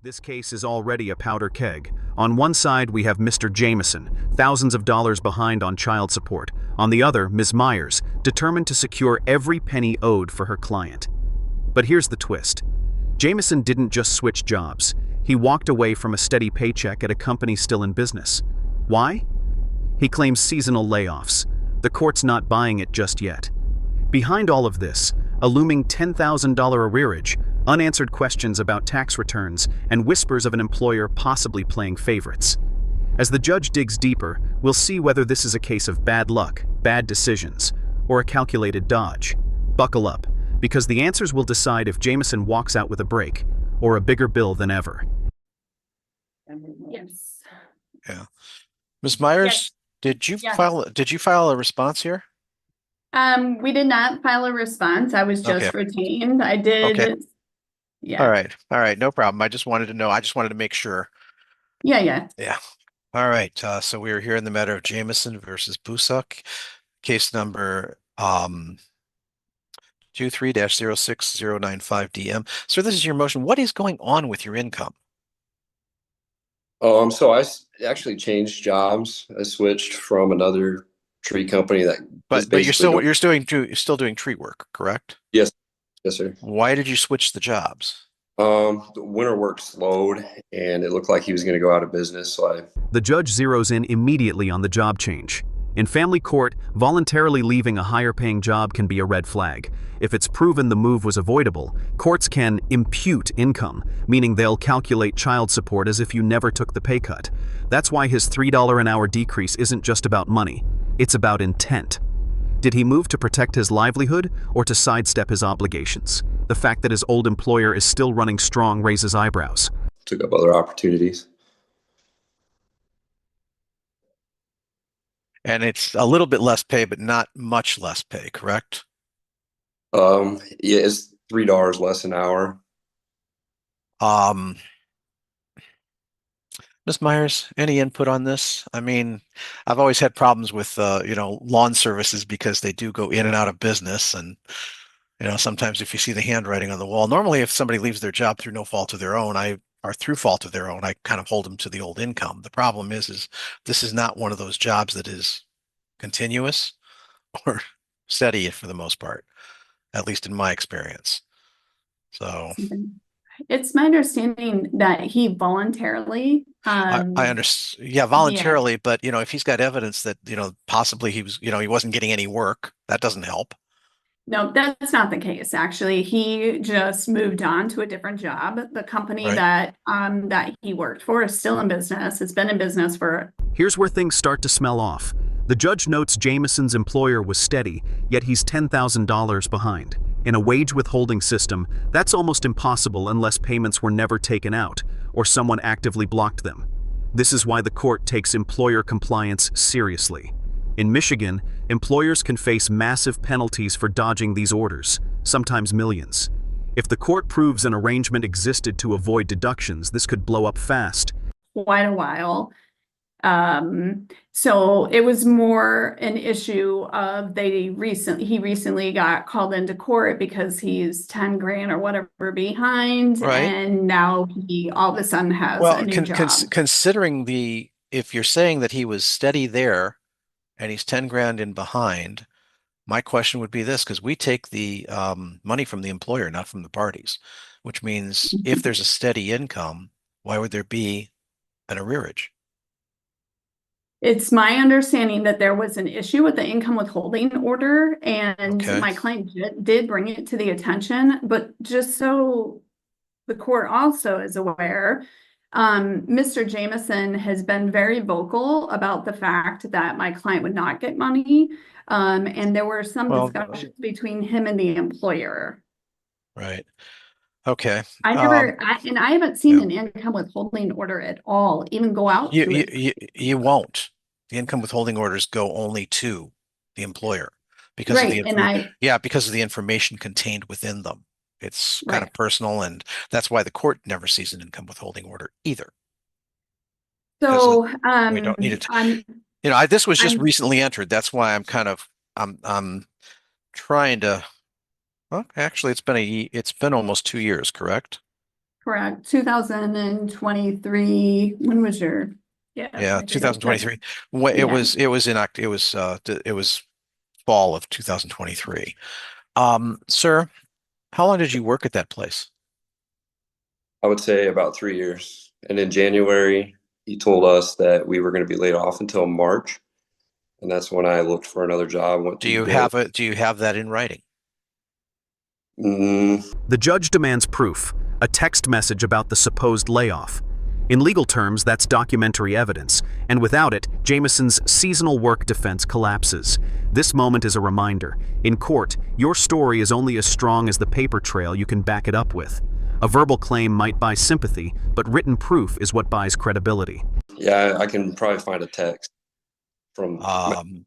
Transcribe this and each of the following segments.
This case is already a powder keg. On one side, we have Mr. Jameson, thousands of dollars behind on child support. On the other, Ms. Myers, determined to secure every penny owed for her client. But here's the twist. Jameson didn't just switch jobs. He walked away from a steady paycheck at a company still in business. Why? He claims seasonal layoffs. The court's not buying it just yet. Behind all of this, a looming $10,000 arrearage, unanswered questions about tax returns, and whispers of an employer possibly playing favorites. As the judge digs deeper, we'll see whether this is a case of bad luck, bad decisions, or a calculated dodge. Buckle up, because the answers will decide if Jameson walks out with a break, or a bigger bill than ever. Yes. Yeah. Ms. Myers, Yes. did you file a response here? We did not file a response. I was just Okay. retained. I did. Okay. Yeah. All right. All right. No problem. I just wanted to know. I just wanted to make sure. Yeah. Yeah. All right. So we are here in the matter of Jameson versus Busuk, case number 23-06095 DM. Sir, this is your motion. What is going on with your income? So actually changed jobs. I switched from another tree company that But you're still doing tree work, correct? Yes, sir. Why did you switch the jobs? The winter work slowed and it looked like he was going to go out of business. So The judge zeroes in immediately on the job change. In family court, voluntarily leaving a higher-paying job can be a red flag. If it's proven the move was avoidable, courts can impute income, meaning they'll calculate child support as if you never took the pay cut. That's why his $3 an hour decrease isn't just about money. It's about intent. Did he move to protect his livelihood or to sidestep his obligations? The fact that his old employer is still running strong raises eyebrows. took up other opportunities. And it's a little bit less pay, but not much less pay, correct? Yeah, it's $3 less an hour. Ms. Myers, any input on this? I mean, I've always had problems with lawn services because they do go in and out of business, and sometimes if you see the handwriting on the wall, normally if somebody leaves their job through no fault of their own, I kind of hold them to the old income. The problem is this is not one of those jobs that is continuous or steady for the most part, at least in my experience. So It's my understanding that he voluntarily. I understand. Yeah, voluntarily, but if he's got evidence that possibly he was, he wasn't getting any work, that doesn't help. No, that's not the case. Actually, he just moved on to a different job. The company Right. that he worked for is still in business. It's been in business for. Here's where things start to smell off. The judge notes Jameson's employer was steady, yet he's $10,000 behind. In a wage withholding system, that's almost impossible unless payments were never taken out or someone actively blocked them. This is why the court takes employer compliance seriously. In Michigan, employers can face massive penalties for dodging these orders, sometimes millions. If the court proves an arrangement existed to avoid deductions, this could blow up fast. Quite a while. So it was more an issue of he recently got called into court because he's 10 grand or whatever behind. Right. And now he all of a sudden has a new job. Considering if you're saying that he was steady there and he's 10 grand in behind, my question would be this, because we take the money from the employer, not from the parties, which means if there's a steady income, why would there be an arrearage? It's my understanding that there was an issue with the income withholding order, and Okay. my client did bring it to the attention, but just so the court also is aware, Mr. Jameson has been very vocal about the fact that my client would not get money, and there were some discussions between him and the employer. Right. Okay. I haven't seen an income withholding order at all even go out to it. You won't. The income withholding orders go only to the employer because of because of the information contained within them. It's kind of personal, and that's why the court never sees an income withholding order either. So we don't need it. This was just recently entered. That's why I'm trying to. Well, actually, it's been almost 2 years, correct? Correct. 2023. When was your? Yeah, I think it was 2023. Yeah. It was fall of 2023. Sir, how long did you work at that place? I would say about 3 years. And in January, he told us that we were going to be laid off until March. And that's when I looked for another job, went Do through you jail. do you have that in writing? The judge demands proof, a text message about the supposed layoff. In legal terms, that's documentary evidence, and without it, Jameson's seasonal work defense collapses. This moment is a reminder. In court, your story is only as strong as the paper trail you can back it up with. A verbal claim might buy sympathy, but written proof is what buys credibility. Yeah, I can probably find a text from.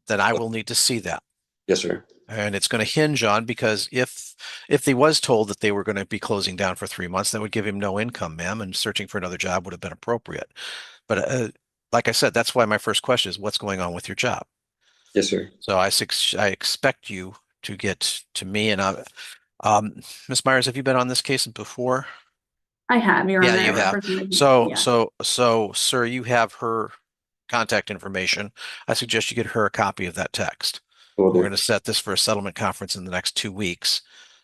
Then I will need to see that. Yes, sir. And it's going to hinge on, because if he was told that they were going to be closing down for 3 months, that would give him no income, ma'am, and searching for another job would have been appropriate. But like I said, that's why my first question is, what's going on with your job? Yes, sir. So I expect you to get to me. And Ms. Myers, have you been on this case before? I have, Your Yeah, Honor. you I have. represented- So, yeah. sir, you have her contact information. I suggest you get her a copy of that text. Will We're do. going to set this for a settlement conference in the next 2 weeks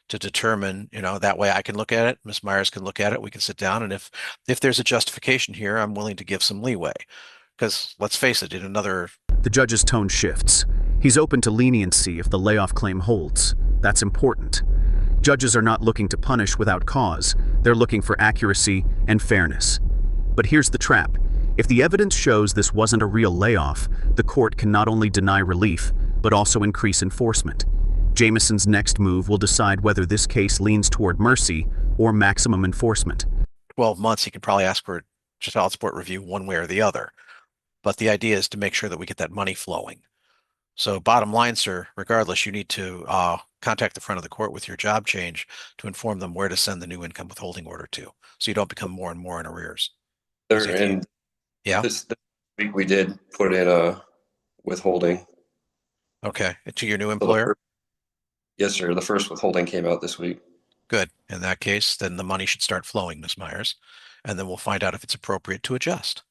to determine, that way I can look at it, Ms. Myers can look at it, we can sit down, and if there's a justification here, I'm willing to give some leeway. Because let's face it, The judge's tone shifts. He's open to leniency if the layoff claim holds. That's important. Judges are not looking to punish without cause. They're looking for accuracy and fairness. But here's the trap. If the evidence shows this wasn't a real layoff, the court can not only deny relief, but also increase enforcement. Jameson's next move will decide whether this case leans toward mercy or maximum enforcement. 12 months, he can probably ask for a child support review one way or the other. But the idea is to make sure that we get that money flowing. So bottom line, sir, regardless, you need to contact the front of the court with your job change to inform them where to send the new income withholding order to, so you don't become more and more in arrears. There, and Yeah. this week we did put in a withholding. Okay. To your new So employer? yes, sir. The first withholding came out this week. Good. In that case, then the money should start flowing, Ms. Myers, and then we'll find out if it's appropriate to adjust.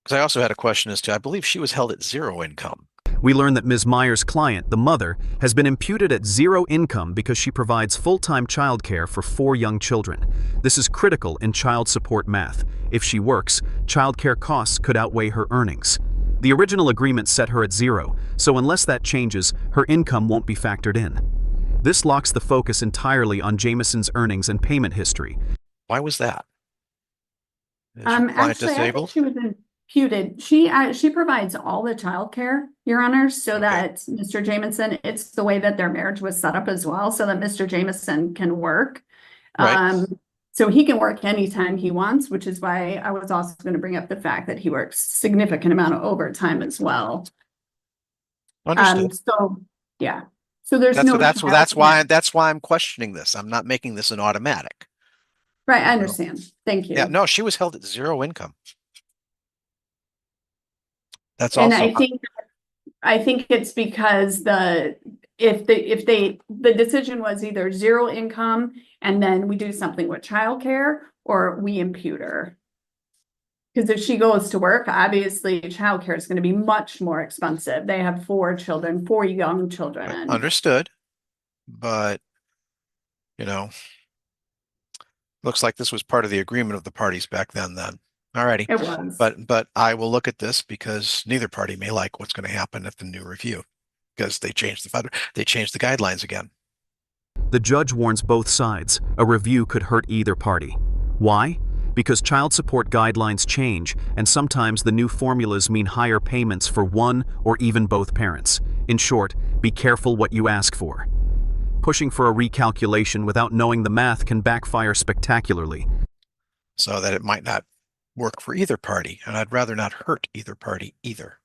Because I also had a question as to, I believe she was held at zero income. We learn that Ms. Myers' client, the mother, has been imputed at zero income because she provides full-time childcare for 4 young children. This is critical in child support math. If she works, childcare costs could outweigh her earnings. The original agreement set her at zero, so unless that changes, her income won't be factored in. This locks the focus entirely on Jameson's earnings and payment history. Why was that? Is your client Actually, I think disabled? she was imputed. She provides all the childcare, Your Honor, so Okay. that Mr. Jameson, it's the way that their marriage was set up as well, so that Mr. Jameson can work. Right. So he can work anytime he wants, which is why I was also going to bring up the fact that he works significant amount of overtime as well. Understood. So yeah. So there's no. That's why I'm questioning this. I'm not making this an automatic. Right, I understand. Thank you. Yeah, no, she was held at zero income. That's And also I think it's because the decision was either zero income and then we do something with childcare, or we impute her. Because if she goes to work, obviously childcare is going to be much more expensive. They have 4 children, 4 young children. understood, but looks like this was part of the agreement of the parties back then. Alrighty. It was. But I will look at this, because neither party may like what's going to happen at the new review, because they changed the guidelines again. The judge warns both sides. A review could hurt either party. Why? Because child support guidelines change, and sometimes the new formulas mean higher payments for one or even both parents. In short, be careful what you ask for. Pushing for a recalculation without knowing the math can backfire spectacularly. So that it might not work for either party, and I'd rather not hurt either party either.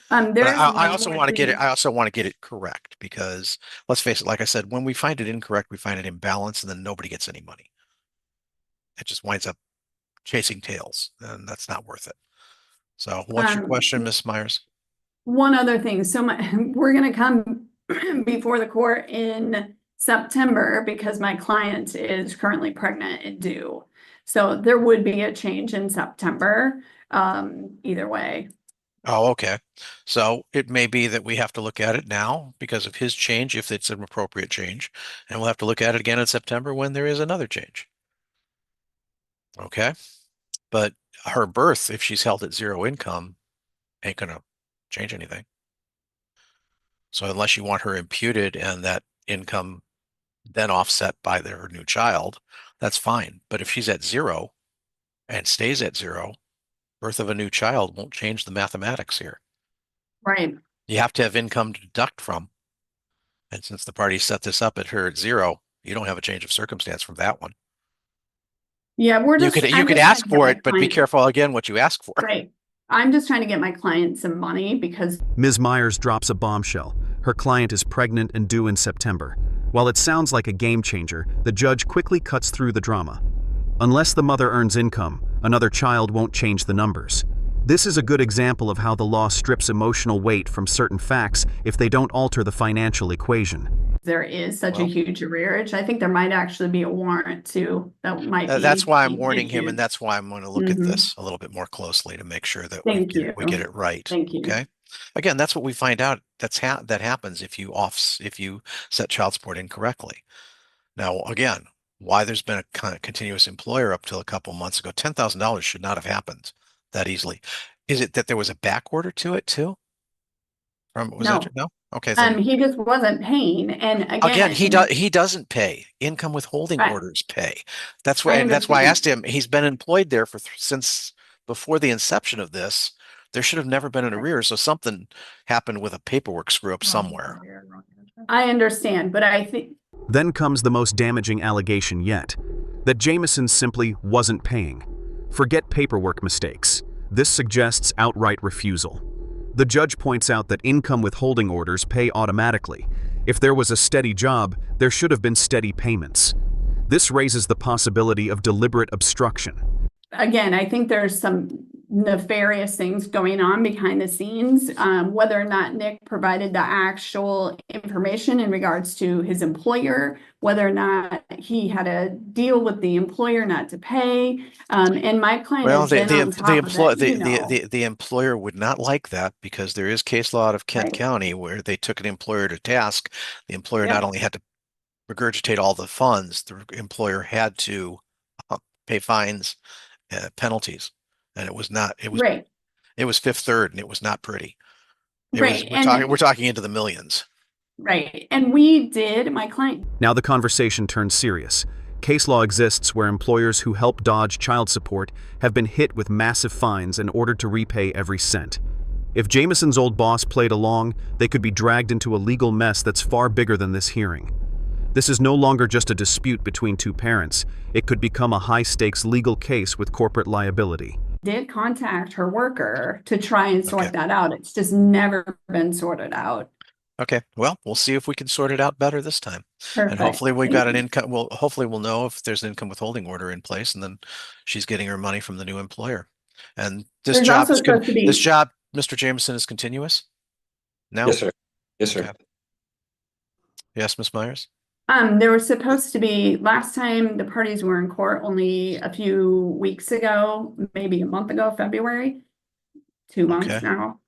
But I also want to get it. I also want to get it correct, because let's face it. Like I said, when we find it incorrect, we find it imbalanced, and then nobody gets any money. It just winds up chasing tails, and that's not worth it. So, what's your question, Ms. Myers? One other thing. So we're going to come before the court in September because my client is currently pregnant and due. So there would be a change in September, either way. Oh, okay. So it may be that we have to look at it now because of his change, if it's an appropriate change, and we'll have to look at it again in September when there is another change. Okay. But her birth, if she's held at zero income, ain't gonna change anything. So unless you want her imputed and that income then offset by her new child, that's fine. But if she's at zero and stays at zero, birth of a new child won't change the mathematics here. Right. You have to have income to deduct from. And since the party set this up at her at zero, you don't have a change of circumstance from that one. Yeah, You could I'm just trying ask to for get it, but be client- careful again what you ask for. Right. I'm just trying to get my client some money because Ms. Myers drops a bombshell. Her client is pregnant and due in September. While it sounds like a game changer, the judge quickly cuts through the drama. Unless the mother earns income, another child won't change the numbers. This is a good example of how the law strips emotional weight from certain facts if they don't alter the financial equation. there is such a Well- huge arrearage. I think there might actually be a warrant too that might be. That's why I'm warning him, and that's why I'm going to look at Mhm. this a little bit more closely to make sure that Thank we you. get it right. Thank you. Okay. Again, that's what we find out. That happens if you set child support incorrectly. Now, again, why there's been a kind of continuous employer up till a couple months ago, $10,000 should not have happened that easily. Is it that there was a back order to it too? No? Okay, then He just wasn't paying. And again, again, he doesn't pay. Income withholding Right. orders pay. That's I why I asked understand. him. He's been employed there since before the inception of this. There should have never been an arrears, so something happened with a paperwork screw up somewhere. I understand, but I think Then comes the most damaging allegation yet, that Jameson simply wasn't paying. Forget paperwork mistakes. This suggests outright refusal. The judge points out that income withholding orders pay automatically. If there was a steady job, there should have been steady payments. This raises the possibility of deliberate obstruction. again, I think there's some nefarious things going on behind the scenes. Whether or not Nick provided the actual information in regards to his employer, whether or not he had a deal with the employer not to pay. And my client Well, has been on top of it, the employer would not like that because there is case law out of Kent Right. County where they took an employer to task. The employer Yep. not only had to regurgitate all the funds, the employer had to pay fines, penalties, and it was Right, Fifth Third, and it was not pretty. right. We're talking into the millions. Right. And we did, my client Now the conversation turns serious. Case law exists where employers who help dodge child support have been hit with massive fines and ordered to repay every cent. If Jameson's old boss played along, they could be dragged into a legal mess that's far bigger than this hearing. This is no longer just a dispute between two parents. It could become a high-stakes legal case with corporate liability. did contact her worker to try and sort Okay. that out. It's just never been sorted out. Okay, well, we'll see if we can sort it out better this time. Perfect. And hopefully we've Thank got an you. income. Well, hopefully we'll know if there's an income withholding order in place, and then she's getting her money from the new employer. And this There's job also supposed to be- this job, Mr. Jameson, is continuous? No? Yes, sir. Yes, sir. Okay. Yes, Ms. Myers? There was supposed to be, last time the parties were in court only a few weeks ago, maybe a month ago, February, 2 months Okay. now.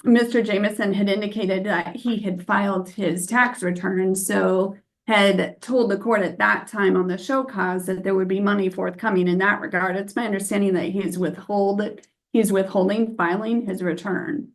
Mr. Jameson had indicated that he had filed his tax return, so had told the court at that time on the show cause that there would be money forthcoming in that regard. It's my understanding that he's withholding filing his return.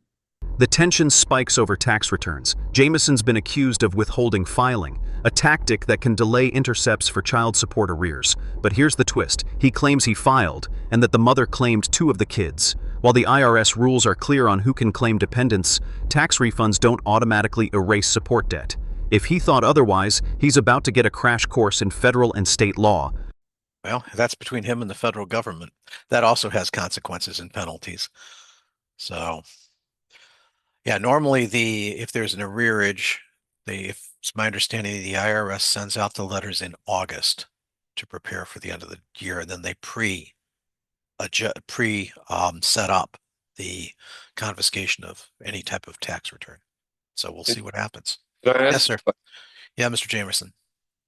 The tension spikes over tax returns. Jameson's been accused of withholding filing, a tactic that can delay intercepts for child support arrears. But here's the twist. He claims he filed, and that the mother claimed 2 of the kids. While the IRS rules are clear on who can claim dependents, tax refunds don't automatically erase support debt. If he thought otherwise, he's about to get a crash course in federal and state law. Well, that's between him and the federal government. That also has consequences and penalties. So, yeah, normally if there's an arrearage, it's my understanding the IRS sends out the letters in August to prepare for the end of the year, and then they set up the confiscation of any type of tax return. So we'll see what happens. Can I Yes, ask? sir. Yeah, Mr. Jamerson.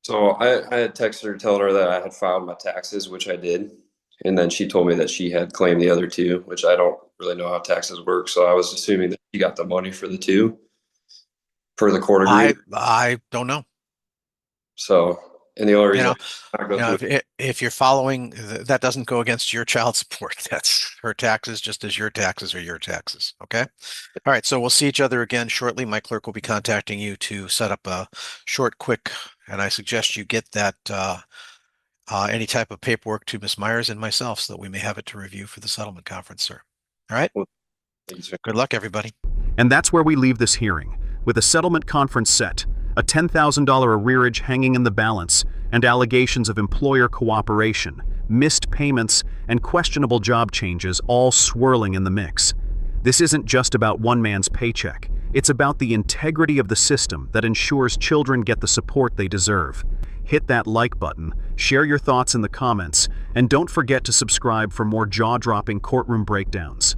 So I had texted her telling her that I had filed my taxes, which I did. And then she told me that she had claimed the other two, which I don't really know how taxes work. So I was assuming that she got the money for the two per the court agreement. I don't know. So, and the only You reason know, I go through if you're following, that doesn't go against your child support. That's her taxes, just as your taxes are your taxes. Okay. All right. So we'll see each other again shortly. My clerk will be contacting you to set up a short, quick, and I suggest you get that any type of paperwork to Ms. Myers and myself so that we may have it to review for the settlement conference, sir. All right. Good luck, everybody. And that's where we leave this hearing, with a settlement conference set, a $10,000 arrearage hanging in the balance, and allegations of employer cooperation, missed payments, and questionable job changes all swirling in the mix. This isn't just about one man's paycheck. It's about the integrity of the system that ensures children get the support they deserve. Hit that like button, share your thoughts in the comments, and don't forget to subscribe for more jaw-dropping courtroom breakdowns.